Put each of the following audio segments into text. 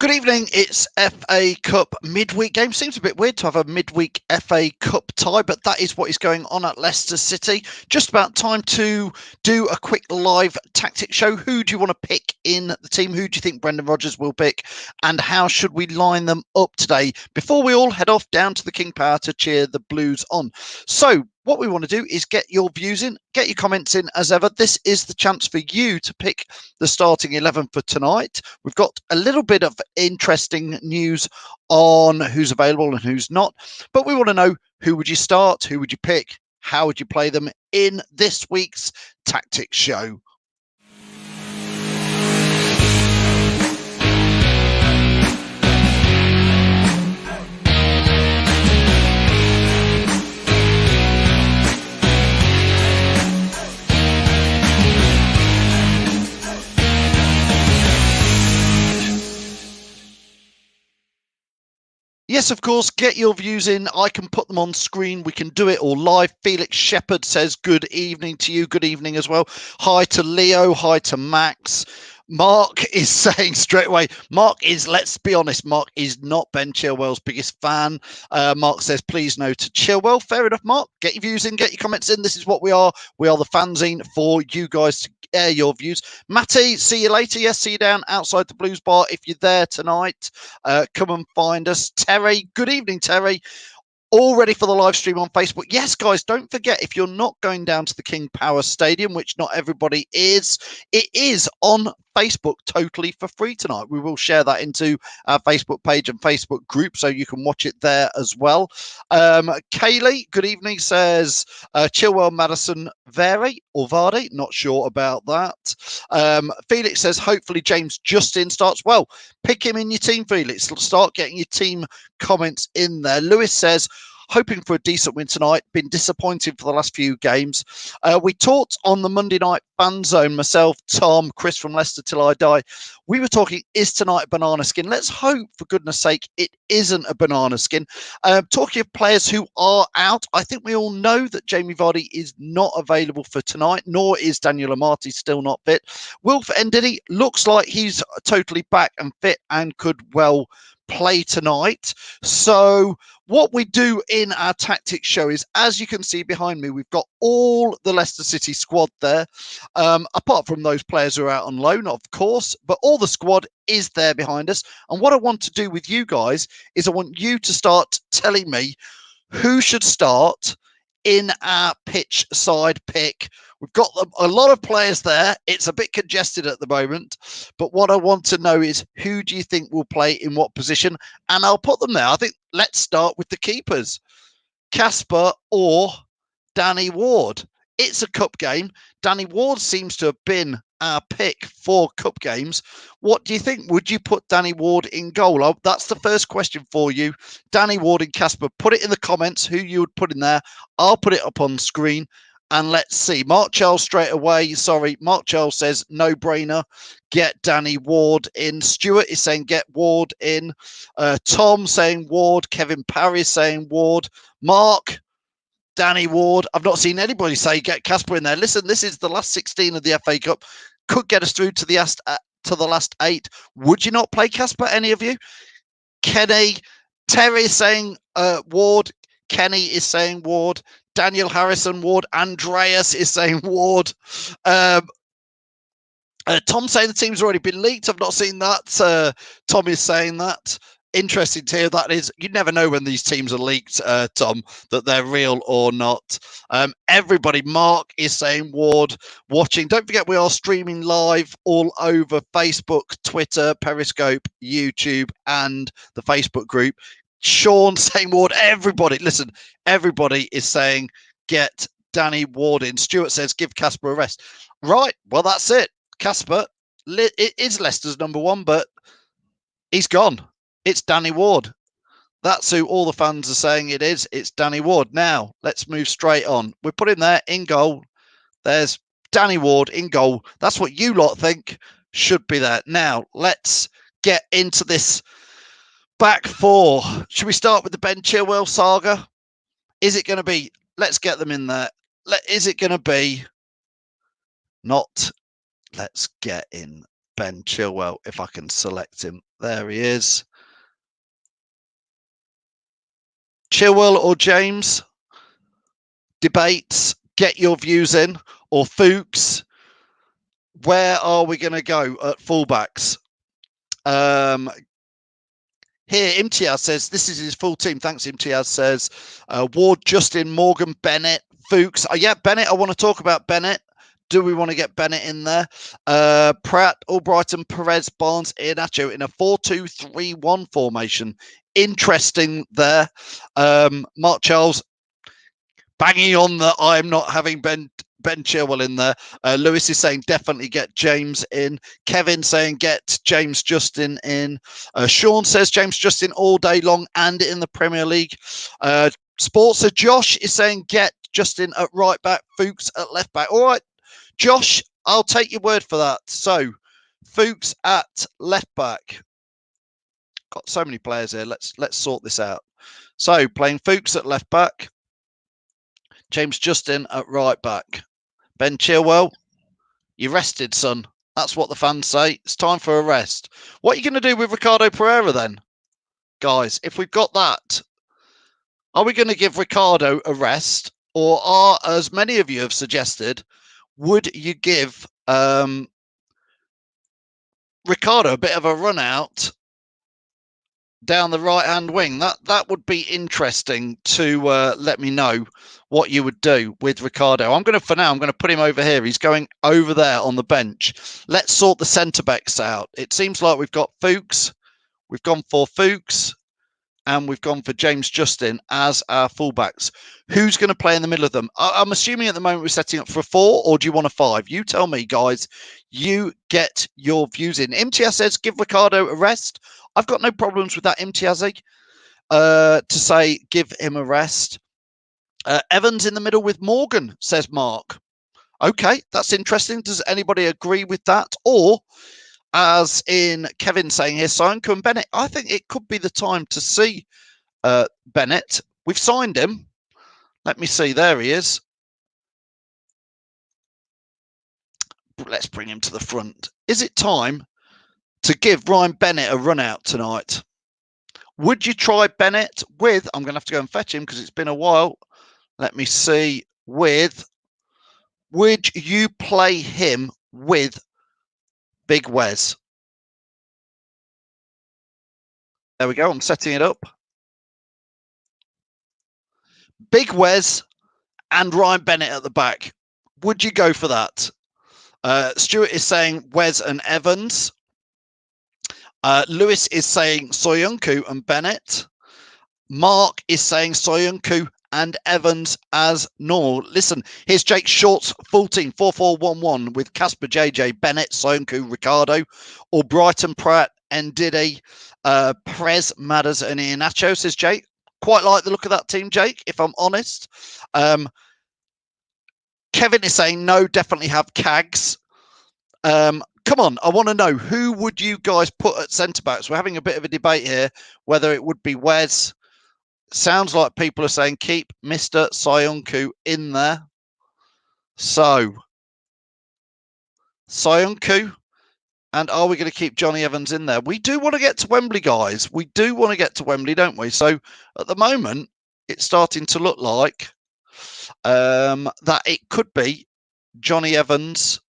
Good evening. It's FA Cup midweek game. Seems a bit weird to have a midweek FA Cup tie, but that is what is going on at Leicester City. Just about time to do a quick live tactic show. Who do you want to pick in the team? Who do you think Brendan Rodgers will pick? And how should we line them up today before we all head off down to the King Power to cheer the Blues on? So, what we want to do is get your views in, get your comments in as ever. This is the chance for you to pick the starting 11 for tonight. We've got a little bit of interesting news on who's available and who's not, but we want to know, who would you start? Who would you pick? How would you play them in this week's Tactics Show? Yes, of course, get your views in. I can put them on screen. We can do it all live. Felix Shepherd says good evening to you. Good evening as well. Hi to Leo. Hi to Max. Mark is saying straight away, Mark is, let's be honest, Mark is not Ben Chilwell's biggest fan. Mark says, please no to Chilwell. Fair enough, Mark. Get your views in, get your comments in. This is what we are. We are the fanzine for you guys to air your views. Matty, see you later. Yes, see you down outside the Blues Bar if you're there tonight. Come and find us. Terry, good evening, Terry. All ready for the live stream on Facebook. Yes, guys, don't forget, if you're not going down to the King Power Stadium, which not everybody is, it is on Facebook totally for free tonight. We will share that into our Facebook page and Facebook group, so you can watch it there as well. Kaylee, good evening, says Chilwell, Madison, Vardy. Not sure about that. Felix says, hopefully James Justin starts. Well, pick him in your team, Felix. Start getting your team comments in there. Lewis says, hoping for a decent win tonight. Been disappointed for the last few games. We talked on the Monday night fan zone, myself, Tom, Chris from Leicester Till I Die. We were talking, is tonight a banana skin? Let's hope, for goodness sake, it isn't a banana skin. Talking of players who are out, I think we all know that Jamie Vardy is not available for tonight, nor is Daniel Amati still not fit. Wilf Ndidi looks like he's totally back and fit and could well play tonight. So what we do in our tactics show is, as you can see behind me, we've got all the Leicester City squad there, apart from those players who are out on loan, of course, but all the squad is there behind us. And what I want to do with you guys is I want you to start telling me who should start in our pitch side pick. We've got a lot of players there. It's a bit congested at the moment, but what I want to know is, who do you think will play in what position? And I'll put them there. I think let's start with the keepers, Casper or Danny Ward. It's a cup game. Danny Ward seems to have been our pick for cup games. What do you think? Would you put Danny Ward in goal? That's the first question for you. Danny Ward and Casper. Put it in the comments who you would put in there. I'll put it up on screen. And let's see. Mark Charles straight away. Sorry, Mark Charles says no brainer. Get Danny Ward in. Stuart is saying get Ward in. Tom saying Ward. Kevin Parry saying Ward. Mark, Danny Ward. I've not seen anybody say get Casper in there. Listen, this is the last 16 of the FA Cup. Could get us through to the last 8. Would you not play Casper, any of you? Kenny, Terry is saying Ward. Kenny is saying Ward. Daniel Harrison, Ward. Andreas is saying Ward. Tom saying the team's already been leaked. I've not seen that. Tom is saying that. Interesting to hear that is. You never know when these teams are leaked, Tom, that they're real or not. Everybody, Mark is saying Ward. Watching. Don't forget, we are streaming live all over Facebook, Twitter, Periscope, YouTube, and the Facebook group. Sean saying Ward. Everybody, listen, everybody is saying get Danny Ward in. Stuart says give Casper a rest. Right, well, that's it. Casper, it is Leicester's number 1, but he's gone. It's Danny Ward. That's who all the fans are saying it is. It's Danny Ward. Now, let's move straight on. We're putting there in goal. There's Danny Ward in goal. That's what you lot think should be there. Now, let's get into this back 4. Should we start with the Ben Chilwell saga? Is it going to be, let's get them in there. Is it going to be not, let's get in Ben Chilwell, if I can select him There he is. Chilwell or James? Debates. Get your views in. Or Fuchs? Where are we going to go at fullbacks? Here, Imtiaz says this is his full team. Thanks, Imtiaz says Ward, Justin, Morgan, Bennett, Fuchs. Yeah, Bennett. I want to talk about Bennett. Do we want to get Bennett in there? Pratt, Albrighton, Perez, Barnes, Iheanacho in a 4-2-3-1 formation. Interesting there. Mark Charles banging on that I'm not having Ben Chilwell in there. Lewis is saying definitely get James in. Kevin saying get James Justin in. Sean says James Justin all day long and in the Premier League. Sportser Josh is saying get Justin at right back, Fuchs at left back. All right, Josh, I'll take your word for that. So Fuchs at left back. Got so many players here. Let's sort this out. So playing Fuchs at left back. James Justin at right back. Ben Chilwell, you rested, son. That's what the fans say. It's time for a rest. What are you going to do with Ricardo Pereira then? Guys, if we've got that, are we going to give Ricardo a rest? Or are, as many of you have suggested, would you give Ricardo a bit of a run out down the right-hand wing? That would be interesting to let me know what you would do with Ricardo. For now, I'm going to put him over here. He's going over there on the bench. Let's sort the centre-backs out. It seems like we've got Fuchs. We've gone for Fuchs. And we've gone for James Justin as our fullbacks. Who's going to play in the middle of them? I'm assuming at the moment we're setting up for a 4, or do you want a 5? You tell me, guys. You get your views in. Imtiaz says give Ricardo a rest. I've got no problems with that, Imtiaz, to say give him a rest. Evans in the middle with Morgan, says Mark. Okay, that's interesting. Does anybody agree with that? Or, as in Kevin saying here, soyuncu and Bennett, I think it could be the time to see Bennett. We've signed him. Let me see. There he is. Let's bring him to the front. Is it time to give Ryan Bennett a run out tonight? Would you try Bennett with, I'm going to have to go and fetch him because it's been a while. Let me see, would you play him with Big Wes? There we go. I'm setting it up. Big Wes and Ryan Bennett at the back. Would you go for that? Stuart is saying Wes and Evans. Lewis is saying soyuncu and Bennett. Mark is saying soyuncu and Evans as normal. Listen, here's Jake Short's full team, 4-4-1-1 with Casper, JJ, Bennett, soyuncu, Ricardo, Albrighton, Pratt, Ndidi, Perez, Madders and Iheanacho, says Jake. Quite like the look of that team, Jake, if I'm honest. Kevin is saying no, definitely have Cags. Come on, I want to know, who would you guys put at centre-backs? We're having a bit of a debate here, whether it would be Wes. Sounds like people are saying keep Mr. soyuncu in there. So, soyuncu. And are we going to keep Johnny Evans in there? We do want to get to Wembley, guys. We do want to get to Wembley, don't we? So, at the moment, it's starting to look like that it could be Johnny Evans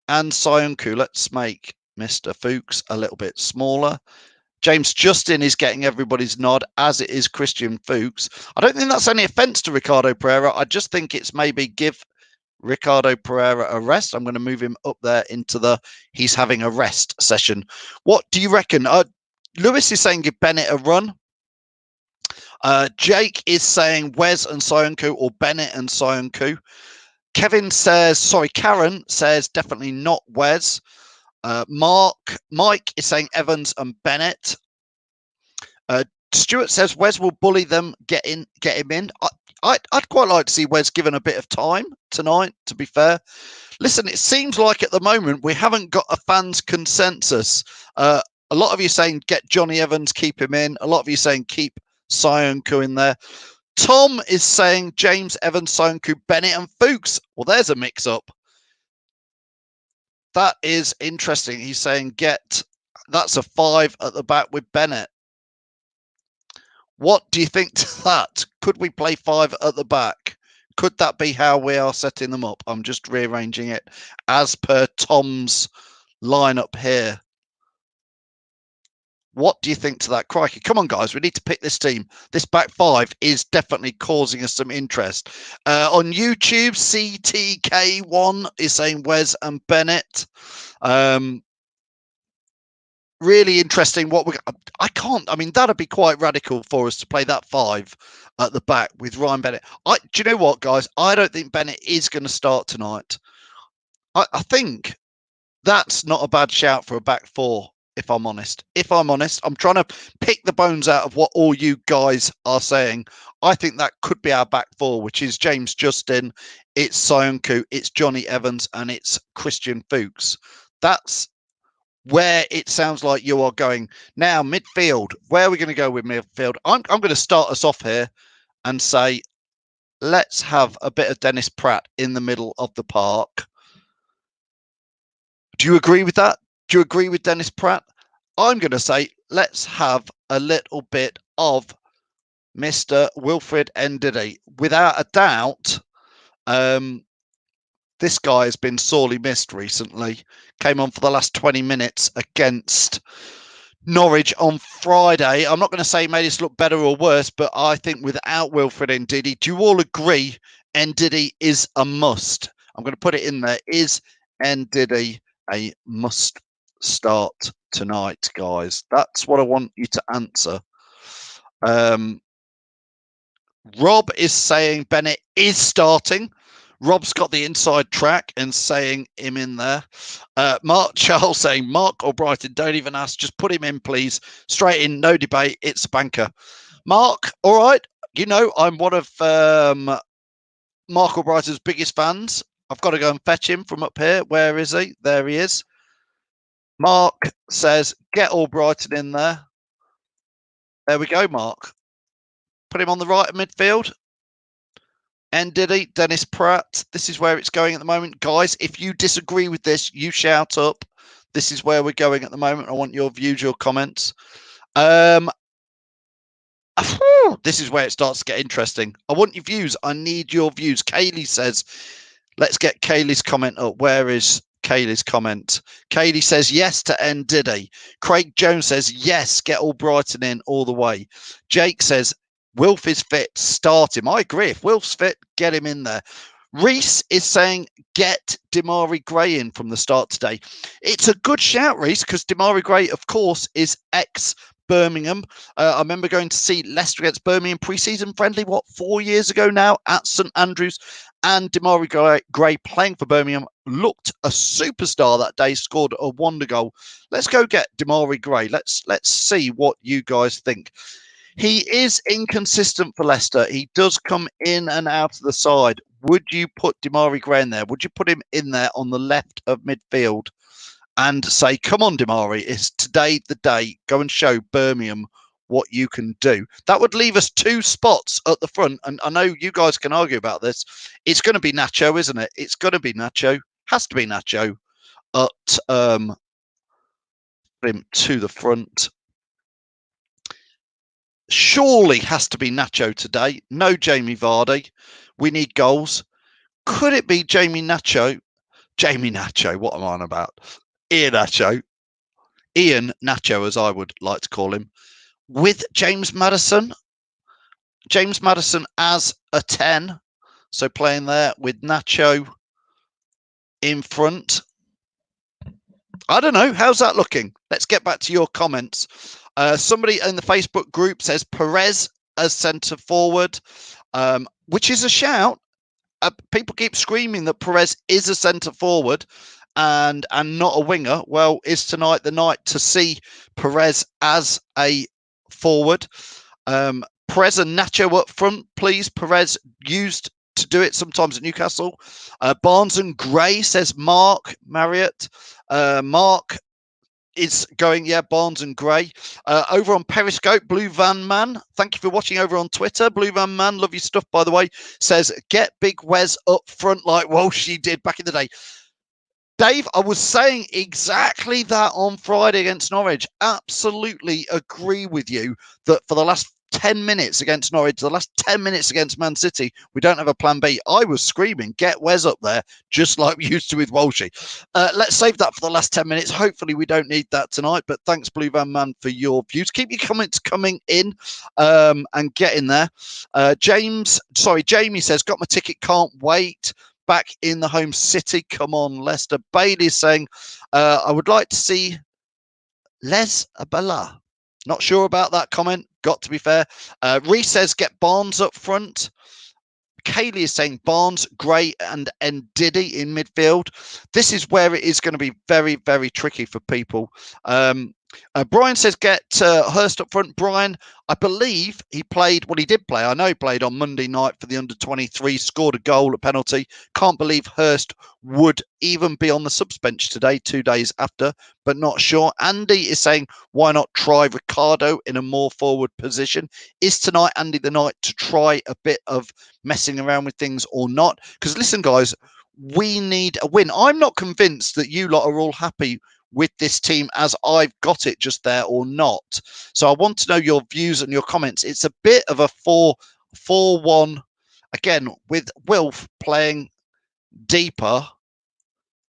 and soyuncu. Let's make Mr. Fuchs a little bit smaller. James Justin is getting everybody's nod, as it is Christian Fuchs. I don't think that's any offence to Ricardo Pereira. I just think it's maybe give Ricardo Pereira a rest. I'm going to move him up there into the he's having a rest session. What do you reckon? Lewis is saying give Bennett a run. Jake is saying Wes and soyuncu or Bennett and soyuncu. Karen says definitely not Wes. Mike is saying Evans and Bennett. Stuart says Wes will bully them, get him in. I'd quite like to see Wes given a bit of time tonight, to be fair. Listen, it seems like at the moment we haven't got a fans consensus. A lot of you saying get Johnny Evans, keep him in. A lot of you saying keep soyuncu in there. Tom is saying James Evans, soyuncu, Bennett and Fuchs. Well, there's a mix-up. That is interesting. He's saying get That's a 5 at the back with Bennett. What do you think to that? Could we play 5 at the back? Could that be how we are setting them up? I'm just rearranging it as per Tom's lineup here. What do you think to that? Crikey, come on, guys. We need to pick this team. This back 5 is definitely causing us some interest. On YouTube, CTK1 is saying Wes and Bennett. Really interesting. I mean, that'd be quite radical for us to play that 5 at the back with Ryan Bennett. Do you know what, guys? I don't think Bennett is going to start tonight. I think that's not a bad shout for a back 4. If I'm honest, I'm trying to pick the bones out of what all you guys are saying. I think that could be our back 4, which is James Justin, it's soyuncu, it's Johnny Evans, and it's Christian Fuchs. That's where it sounds like you are going. Now, midfield, where are we going to go with midfield? I'm going to start us off here and say, let's have a bit of Dennis Pratt in the middle of the park. Do you agree with that? Do you agree with Dennis Pratt? I'm going to say, let's have a little bit of Mr. Wilfred Ndidi. Without a doubt, this guy has been sorely missed recently. Came on for the last 20 minutes against Norwich on Friday. I'm not going to say he made us look better or worse, but I think without Wilfred Ndidi, do you all agree Ndidi is a must? I'm going to put it in there. Is Ndidi a must start tonight, guys? That's what I want you to answer. Rob is saying Bennett is starting. Rob's got the inside track and saying him in there. Mark Charles saying Mark Albrighton, don't even ask, just put him in, please. Straight in, no debate. It's a banker. Mark, all right. You know, I'm one of Mark Albrighton's biggest fans. I've got to go and fetch him from up here. Where is he? There he is. Mark says, get Albrighton in there. There we go, Mark. Put him on the right of midfield. Ndidi, Dennis Pratt. This is where it's going at the moment. Guys, if you disagree with this, you shout up. This is where we're going at the moment. I want your views, your comments. This is where it starts to get interesting. I want your views. I need your views. Kaylee says, let's get Kaylee's comment up. Where is Kaylee's comment? Kaylee says yes to Ndidi. Craig Jones says yes, get Albrighton in all the way. Jake says Wilf is fit, start him. I agree. If Wilf's fit, get him in there. Reese is saying get Demarai Gray in from the start today. It's a good shout, Reese, because Demarai Gray, of course, is ex-Birmingham. I remember going to see Leicester against Birmingham pre-season friendly, 4 years ago now at St Andrews, and Demarai Gray playing for Birmingham looked a superstar that day, scored a wonder goal. Let's go get Demarai Gray. Let's see what you guys think. He is inconsistent for Leicester. He does come in and out of the side. Would you put Demarai Gray in there? Would you put him in there on the left of midfield and say, come on, Demarai, it's today the day. Go and show Birmingham what you can do. That would leave us 2 spots at the front. And I know you guys can argue about this. It's going to be Nacho, isn't it? It's going to be Nacho. Has to be Nacho at him to the front. Surely has to be Nacho today. No Jamie Vardy. We need goals. Could it be Jamie Nacho? Jamie Nacho, what am I on about? Ian Nacho. Ian Nacho, as I would like to call him. With James Maddison. James Maddison as a 10. So playing there with Nacho in front. I don't know. How's that looking? Let's get back to your comments. Somebody in the Facebook group says Perez as centre forward, which is a shout. People keep screaming that Perez is a centre forward and not a winger. Well, is tonight the night to see Perez as a forward? Perez and Nacho up front, please. Perez used to do it sometimes at Newcastle. Barnes and Gray, says Mark Marriott. Mark is going, yeah, Barnes and Gray. Over on Periscope, Blue Van Man, thank you for watching over on Twitter. Blue Van Man, love your stuff, by the way, says, get Big Wes up front like Walshy did back in the day. Dave, I was saying exactly that on Friday against Norwich. Absolutely agree with you that for the last 10 minutes against Norwich, the last 10 minutes against Man City, we don't have a plan B. I was screaming, get Wes up there, just like we used to with Walshy. Let's save that for the last 10 minutes. Hopefully we don't need that tonight, but thanks, Blue Van Man, for your views. Keep your comments coming in and get in there. Jamie says, got my ticket, can't wait. Back in the home city. Come on, Leicester. Bailey's saying, I would like to see Les Abella. Not sure about that comment. Got to be fair. Reese says, get Barnes up front. Kaylee is saying Barnes, Gray, and Ndidi in midfield. This is where it is going to be very, very tricky for people. Brian says get Hurst up front. Brian, I believe he played, well, he did play. I know he played on Monday night for the under-23, scored a goal, a penalty. Can't believe Hurst would even be on the subs bench today, 2 days after, but not sure. Andy is saying, why not try Ricardo in a more forward position? Is tonight, Andy, the night to try a bit of messing around with things or not? Because listen, guys, we need a win. I'm not convinced that you lot are all happy with this team as I've got it just there or not. So I want to know your views and your comments. It's a bit of a 4-4-1 again with Wilf playing deeper.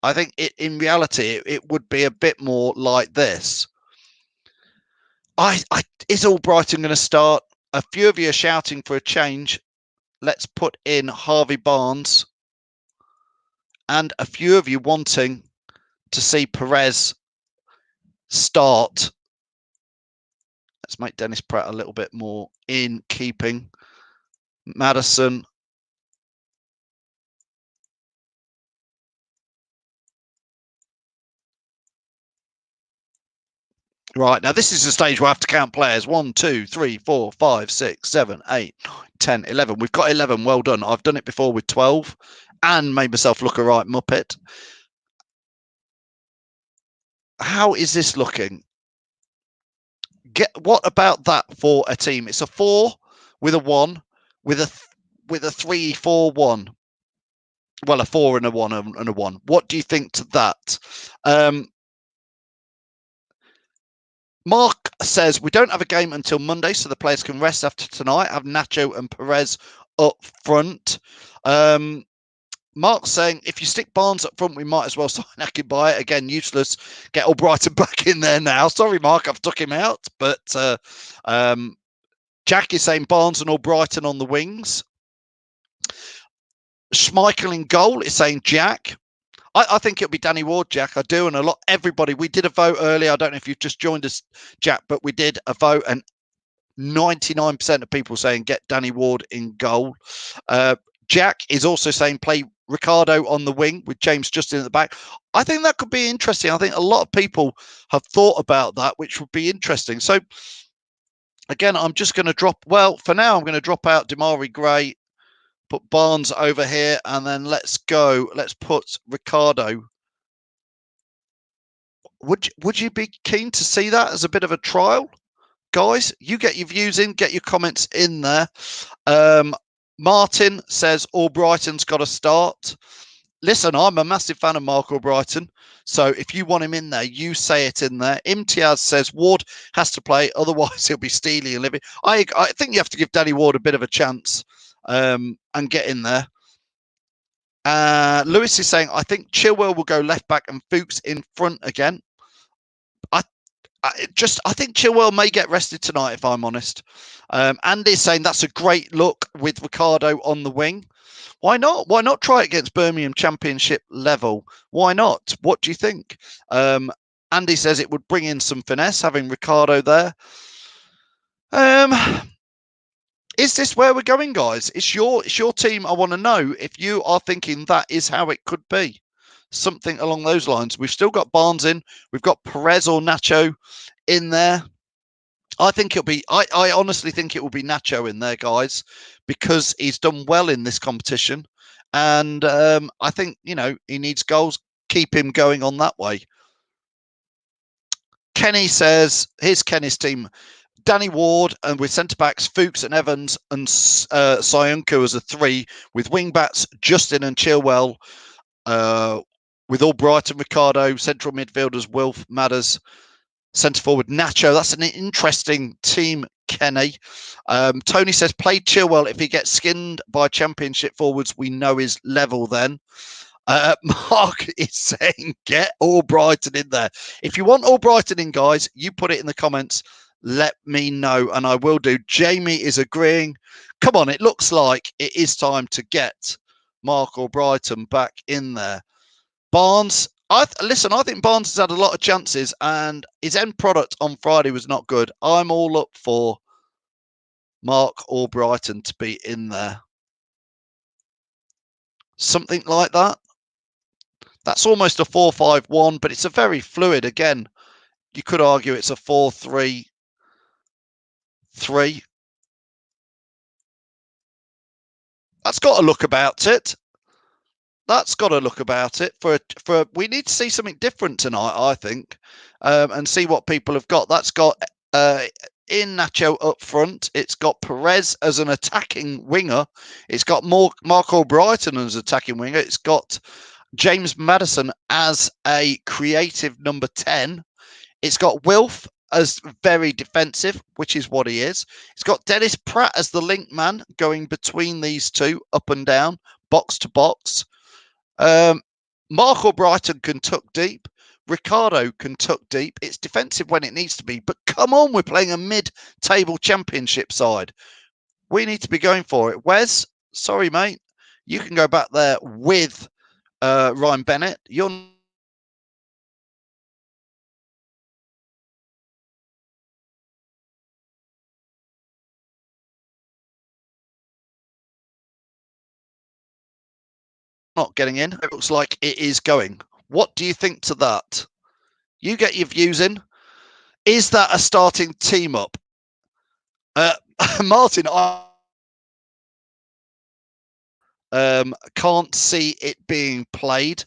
I think in reality it would be a bit more like this. Is Albrighton going to start? A few of you are shouting for a change. Let's put in Harvey Barnes, and a few of you wanting to see Perez start. Let's make Dennis Pratt a little bit more in keeping. Maddison. Right, now this is the stage where I have to count players. 1, 2, 3, 4, 5, 6, 7, 8, 9, 10, 11. We've got 11. Well done. I've done it before with 12 and made myself look a right muppet. How is this looking? What about that for a team? It's a 4 with a 1 with a 3-4-1. Well, a 4 and a 1 and a 1. What do you think to that? Mark says, we don't have a game until Monday, so the players can rest after tonight. Have Nacho and Perez up front. Mark's saying, if you stick Barnes up front, we might as well sign Akinbiyi. Again, useless. Get Albrighton back in there now. Sorry, Mark, I've took him out. But Jack is saying Barnes and Albrighton on the wings. Schmeichel in goal is saying Jack. I think it'll be Danny Ward, Jack. I do. And everybody, we did a vote earlier. I don't know if you've just joined us, Jack, but we did a vote and 99% of people saying get Danny Ward in goal. Jack is also saying play Ricardo on the wing with James Justin at the back. I think that could be interesting. I think a lot of people have thought about that, which would be interesting. So, again, I'm just going to drop, well, for now, I'm going to drop out Damari Gray, put Barnes over here, and then let's go. Let's put Ricardo. Would you be keen to see that as a bit of a trial? Guys, you get your views in, get your comments in there. Martin says Albrighton's got to start. Listen, I'm a massive fan of Mark Albrighton. So if you want him in there, you say it in there. Imtiaz says Ward has to play, otherwise he'll be Steely and Living. I think you have to give Danny Ward a bit of a chance and get in there. Lewis is saying, I think Chilwell will go left back and Fuchs in front again. I think Chilwell may get rested tonight, if I'm honest. Andy's saying that's a great look with Ricardo on the wing. Why not? Why not try it against Birmingham Championship level? Why not? What do you think? Andy says it would bring in some finesse having Ricardo there. Is this where we're going, guys? It's your team. I want to know if you are thinking that is how it could be. Something along those lines. We've still got Barnes in. We've got Perez or Nacho in there. I think it'll be. I honestly think it will be Nacho in there, guys, because he's done well in this competition, and I think he needs goals. Keep him going on that way. Kenny says, "Here's Kenny's team: Danny Ward and with centre backs Fuchs and Evans and soyuncu as a 3 with wing backs Justin and Chilwell." with Albrighton, Ricardo, central midfielders, Wilf, Madders, centre forward, Nacho. That's an interesting team, Kenny. Tony says, play Chilwell. If he gets skinned by championship forwards, we know his level then. Mark is saying, get Albrighton in there. If you want Albrighton in, guys, you put it in the comments. Let me know, and I will do. Jamie is agreeing. Come on, it looks like it is time to get Mark Albrighton back in there. Barnes, listen, I think Barnes has had a lot of chances, and his end product on Friday was not good. I'm all up for Mark Albrighton to be in there. Something like that. That's almost a 4-5-1, but it's a very fluid. Again, you could argue it's a 4-3-3. That's got a look about it. That's got a look about it. We need to see something different tonight, I think, and see what people have got. That's got in Nacho up front. It's got Perez as an attacking winger. It's got Mark Albrighton as attacking winger. It's got James Maddison as a creative number 10. It's got Wilf as very defensive, which is what he is. It's got Dennis Pratt as the link man, going between these two, up and down, box to box. Mark Albrighton can tuck deep. Ricardo can tuck deep. It's defensive when it needs to be. But come on, we're playing a mid-table championship side. We need to be going for it. Wes, sorry, mate. You can go back there with Ryan Bennett. You're not getting in. It looks like it is going. What do you think to that? You get your views in. Is that a starting team up? Martin, I can't see it being played.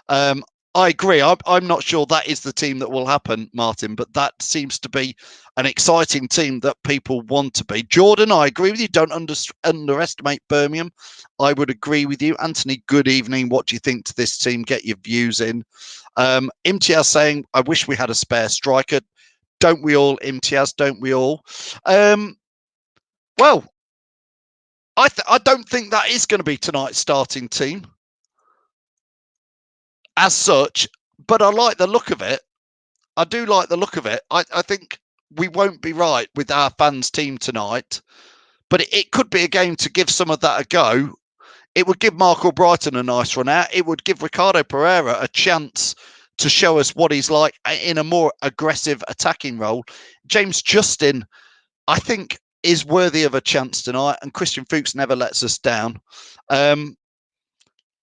I agree. I'm not sure that is the team that will happen, Martin, but that seems to be an exciting team that people want to be. Jordan, I agree with you. Don't underestimate Birmingham. I would agree with you. Anthony, good evening. What do you think to this team? Get your views in. Imtiaz saying, I wish we had a spare striker. Don't we all, Imtiaz? Don't we all? Well, I don't think that is going to be tonight's starting team as such, but I like the look of it. I do like the look of it. I think we won't be right with our fans' team tonight, but it could be a game to give some of that a go. It would give Mark Albrighton a nice run out. It would give Ricardo Pereira a chance to show us what he's like in a more aggressive attacking role. James Justin, I think, is worthy of a chance tonight, and Christian Fuchs never lets us down.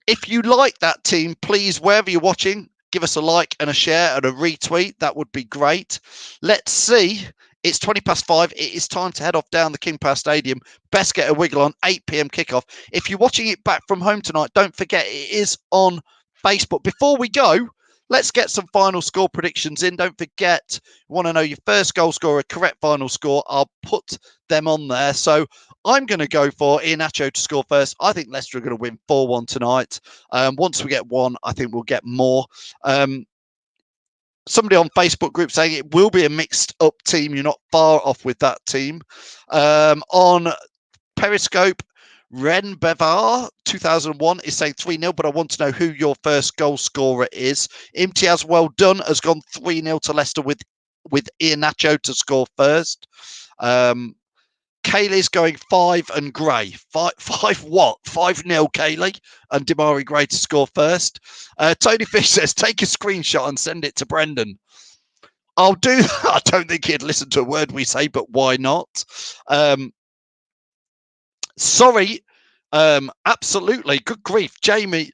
If you like that team, please, wherever you're watching, give us a like and a share and a retweet. That would be great. Let's see. It's 5:20. It is time to head off down the King Power Stadium. Best get a wiggle on 8 p.m. kickoff. If you're watching it back from home tonight, don't forget it is on Facebook. Before we go, let's get some final score predictions in. Don't forget, want to know your first goal scorer, correct final score. I'll put them on there. So I'm going to go for Iheanacho to score first. I think Leicester are going to win 4-1 tonight. Once we get one, I think we'll get more. Somebody on Facebook group saying it will be a mixed up team. You're not far off with that team. On Periscope, Ren Bevar 2001 is saying 3-0, but I want to know who your first goal scorer is. Imtiaz, well done, has gone 3-0 to Leicester with Iheanacho to score first. Kaylee's going 5 and Gray. 5 what? 5-0 Kaylee and Damari Gray to score first. Tony Fish says, take a screenshot and send it to Brendan. I'll do that. I don't think he'd listen to a word we say, but why not? Sorry. Absolutely. Good grief. James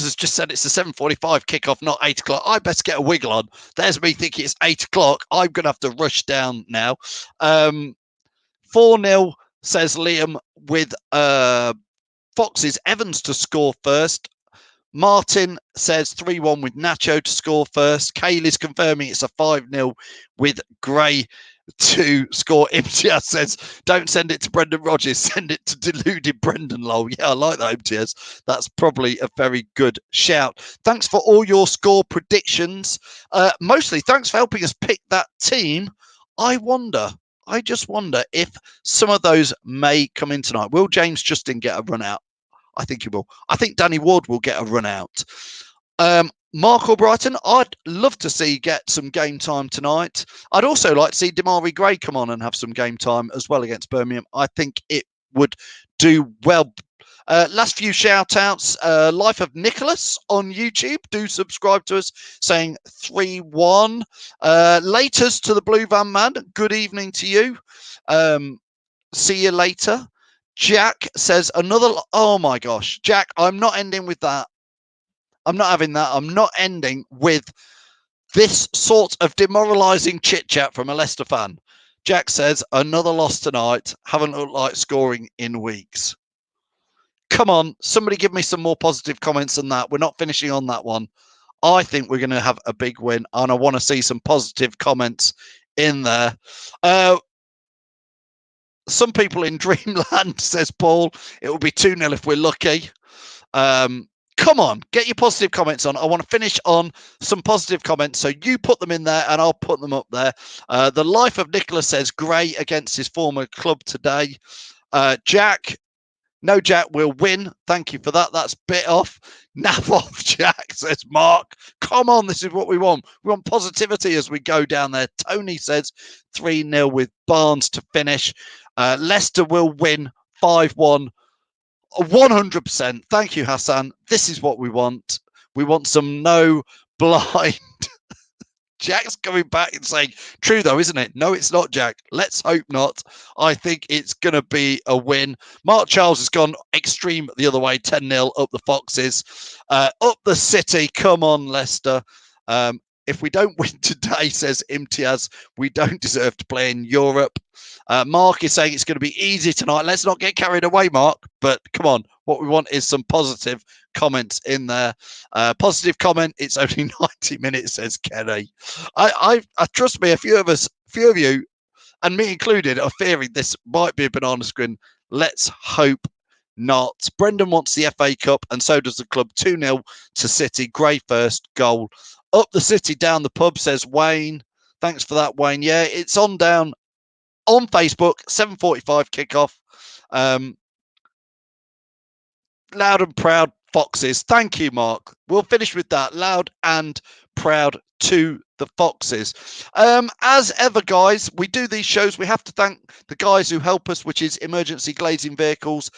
has just said it's a 7:45 kickoff, not 8 o'clock. I best get a wiggle on. There's me thinking it's 8 o'clock. I'm going to have to rush down now. 4-0, says Liam, with Fox's Evans to score first. Martin says 3-1 with Nacho to score first. Kaylee's confirming it's a 5-0 with Gray to score. Imtiaz says, don't send it to Brendan Rodgers, send it to deluded Brendan Lowell. Yeah, I like that, Imtiaz. That's probably a very good shout. Thanks for all your score predictions. Mostly thanks for helping us pick that team. I just wonder if some of those may come in tonight. Will James Justin get a run out? I think he will. I think Danny Ward will get a run out. Mark Albrighton, I'd love to see get some game time tonight. I'd also like to see Damari Gray come on and have some game time as well against Birmingham. I think it would do well. Last few shout outs. Life of Nicholas on YouTube. Do subscribe to us, saying 3-1. Laters to the Blue Van Man. Good evening to you. See you later. Jack says another. Oh my gosh, Jack, I'm not ending with that. I'm not having that. I'm not ending with this sort of demoralising chit-chat from a Leicester fan. Jack says, another loss tonight. Haven't looked like scoring in weeks. Come on, somebody give me some more positive comments than that. We're not finishing on that one. I think we're going to have a big win, and I want to see some positive comments in there. Some people in dreamland, says Paul. It will be 2-0 if we're lucky. Come on, get your positive comments on. I want to finish on some positive comments. So you put them in there and I'll put them up there. The Life of Nicholas says Gray against his former club today. Jack, no, Jack will win. Thank you for that. That's bit off. Nap off, Jack, says Mark. Come on, this is what we want. We want positivity as we go down there. Tony says 3-0 with Barnes to finish. Leicester will win 5-1. 100%. Thank you, Hassan. This is what we want. We want some no blind. Jack's coming back and saying, true though, isn't it? No, it's not, Jack. Let's hope not. I think it's going to be a win. Mark Charles has gone extreme the other way, 10-0 up the Foxes. Up the City. Come on, Leicester. If we don't win today, says Imtiaz, we don't deserve to play in Europe. Mark is saying it's going to be easy tonight. Let's not get carried away, Mark. But come on, what we want is some positive comments in there. Positive comment. It's only 90 minutes, says Kenny. I trust me. A few of you, and me included, are fearing this might be a banana screen. Let's hope not. Brendan wants the FA Cup, and so does the club. 2-0 to City. Gray first goal. Up the City, down the pub, says Wayne. Thanks for that, Wayne. Yeah, it's on down on Facebook. 7:45 kickoff. Loud and proud Foxes. Thank you, Mark. We'll finish with that. Loud and proud to the Foxes. As ever, guys, we do these shows. We have to thank the guys who help us, which is Emergency Glazing Vehicles,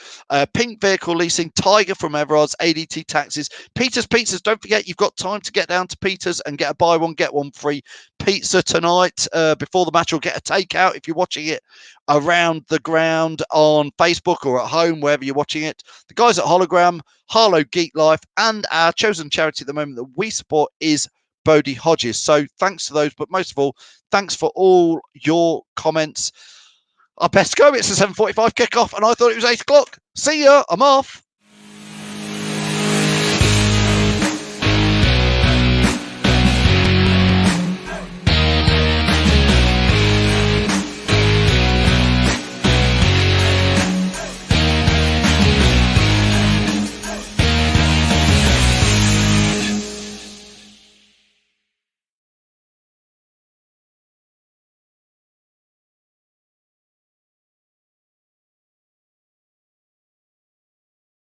Pink Vehicle Leasing, Tiger from Everard's, ADT Taxis, Peter's Pizzas. Don't forget, you've got time to get down to Peter's and get a buy one, get one free pizza tonight before the match, or get a takeout if you're watching it around the ground on Facebook or at home, wherever you're watching it. The guys at Hologram, Harlow Geek Life, and our chosen charity at the moment that we support is Bodie Hodges. So thanks to those, but most of all, thanks for all your comments. I best go. It's a 7:45 kickoff, and I thought it was 8 o'clock. See ya. I'm off.